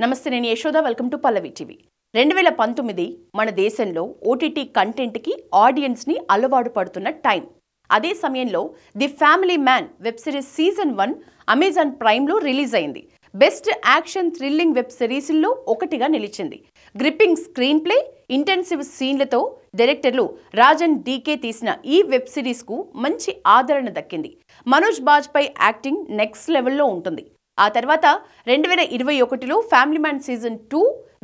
నమస్తే, నేను Yashoda. Welcome to Pallavi TV. 2019 మన దేశంలో ఓటీటీ కంటెంట్కి ఆడియన్స్ని అలవాటు పడుతున్న టైం. అదే సమయంలో the Family Man web series season 1 Amazon ప్రైమ్లో రిలీజ్ అయింది. బెస్ట్ యాక్షన్ థ్రిల్లింగ్ వెబ్ సిరీస్లో ఒకటిగా నిలిచింది. గ్రిప్పింగ్ స్క్రీన్ ప్లే, ఇంటెన్సివ్ సీన్లతో డైరెక్టర్లు రాజన్ డీకే తీసిన ఈ వెబ్ సిరీస్కు మంచి ఆదరణ దక్కింది. మనోజ్ బాజ్పై యాక్టింగ్ నెక్స్ట్ లెవెల్లో ఉంటుంది. ఆ తర్వాత 2021లో ఫ్యామిలీ మ్యాన్ సీజన్ 2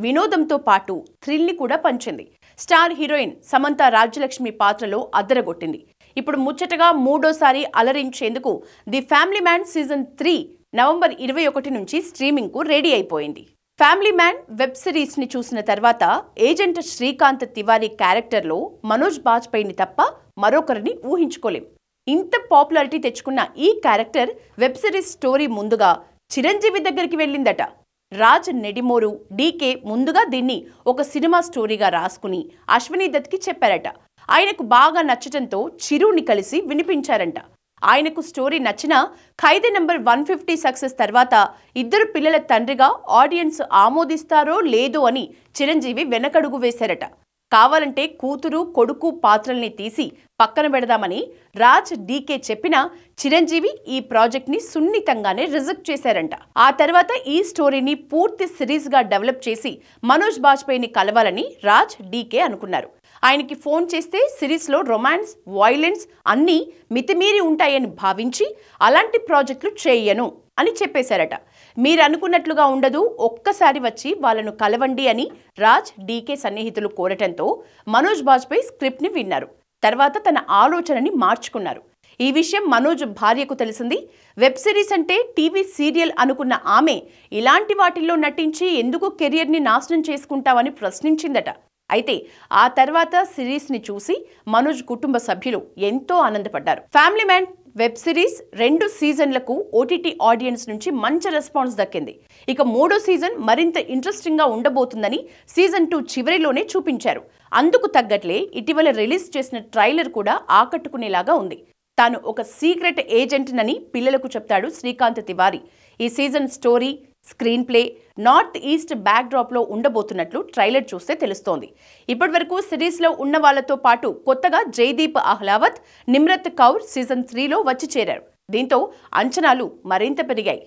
వినోదంతో పాటు థ్రిల్ని కూడా పంచింది. స్టార్ హీరోయిన్ సమంత రాజ్యలక్ష్మి పాత్రలో అద్దరగొట్టింది. ఇప్పుడు ముచ్చటగా మూడోసారి అలరించేందుకు the Family Man season 3 November 21 నుంచి స్ట్రీమింగ్కు రెడీ అయిపోయింది. ఫ్యామిలీ మ్యాన్ వెబ్ సిరీస్ని చూసిన తర్వాత ఏజెంట్ శ్రీకాంత్ తివారీ క్యారెక్టర్లో మనోజ్ బాజ్పేయిని తప్ప మరొకరిని ఊహించుకోలేం. ఇంత పాపులారిటీ తెచ్చుకున్న ఈ క్యారెక్టర్ వెబ్ సిరీస్ స్టోరీ ముందుగా చిరంజీవి దగ్గరికి వెళ్ళిందట. రాజ్ నెడిమోరు డీకే ముందుగా దీన్ని ఒక సినిమా స్టోరీగా రాసుకుని అశ్విని దత్కి చెప్పారట. ఆయనకు బాగా నచ్చటంతో చిరుని కలిసి వినిపించారంట. ఆయనకు స్టోరీ నచ్చిన ఖైదీ నంబర్ 150 సక్సెస్ తర్వాత ఇద్దరు పిల్లల తండ్రిగా ఆడియన్స్ ఆమోదిస్తారో లేదో అని చిరంజీవి వెనకడుగు వేశారట. కావాలంటే కూతురు కొడుకు పాత్రల్ని తీసి పక్కన పెడదామని రాజ్ డీకే చెప్పినా చిరంజీవి ఈ ప్రాజెక్ట్ని సున్నితంగానే రిజెక్ట్ చేశారంట. ఆ తర్వాత ఈ స్టోరీని పూర్తి సిరీస్గా డెవలప్ చేసి మనోజ్ బాజ్పేయిని కలవాలని రాజ్ డీకే అనుకున్నారు. ఆయనకి ఫోన్ చేస్తే సిరీస్లో రొమాన్స్, వైలెన్స్ అన్నీ మితిమీరి ఉంటాయని భావించి అలాంటి ప్రాజెక్టులు చేయను అని చెప్పేశారట. మీరు అనుకున్నట్లుగా ఉండదు, ఒక్కసారి వచ్చి వాళ్ళను కలవండి అని రాజ్ డీకే సన్నిహితులు కోరటంతో మనోజ్ బాజ్పేయి స్క్రిప్ట్ని విన్నారు. తర్వాత తన ఆలోచనని మార్చుకున్నారు. ఈ విషయం మనోజ్ భార్యకు తెలిసింది. వెబ్ సిరీస్ అంటే టీవీ సీరియల్ అనుకున్న ఆమె ఇలాంటి వాటిల్లో నటించి ఎందుకు కెరియర్ని నాశనం చేసుకుంటావని ప్రశ్నించిందట. అయితే ఆ తర్వాత సిరీస్ని చూసి మనోజ్ కుటుంబ సభ్యులు ఎంతో ఆనందపడ్డారు. ఫ్యామిలీ మ్యాన్ వెబ్ సిరీస్ 2 సీజన్లకు ఓటీటీ ఆడియన్స్ నుంచి మంచి రెస్పాన్స్ దక్కింది. ఇక మూడో సీజన్ మరింత ఇంట్రెస్టింగ్గా ఉండబోతుందని సీజన్ 2 చివరిలోనే చూపించారు. అందుకు తగ్గట్లే ఇటీవల రిలీజ్ చేసిన ట్రైలర్ కూడా ఆకట్టుకునేలాగా ఉంది. తాను ఒక సీక్రెట్ ఏజెంట్నని పిల్లలకు చెప్తాడు శ్రీకాంత్ తివారీ. ఈ season story, screenplay north east back డ్రాప్లో ఉండబోతున్నట్లు ట్రైలర్ చూస్తే తెలుస్తోంది. ఇప్పటి వరకు సిరీస్లో ఉన్న వాళ్లతో పాటు కొత్తగా జైదీప్ అహ్లావత్, నిమ్రత్ కౌర్ సీజన్ 3లో వచ్చి చేరారు. దీంతో అంచనాలు మరింత పెరిగాయి.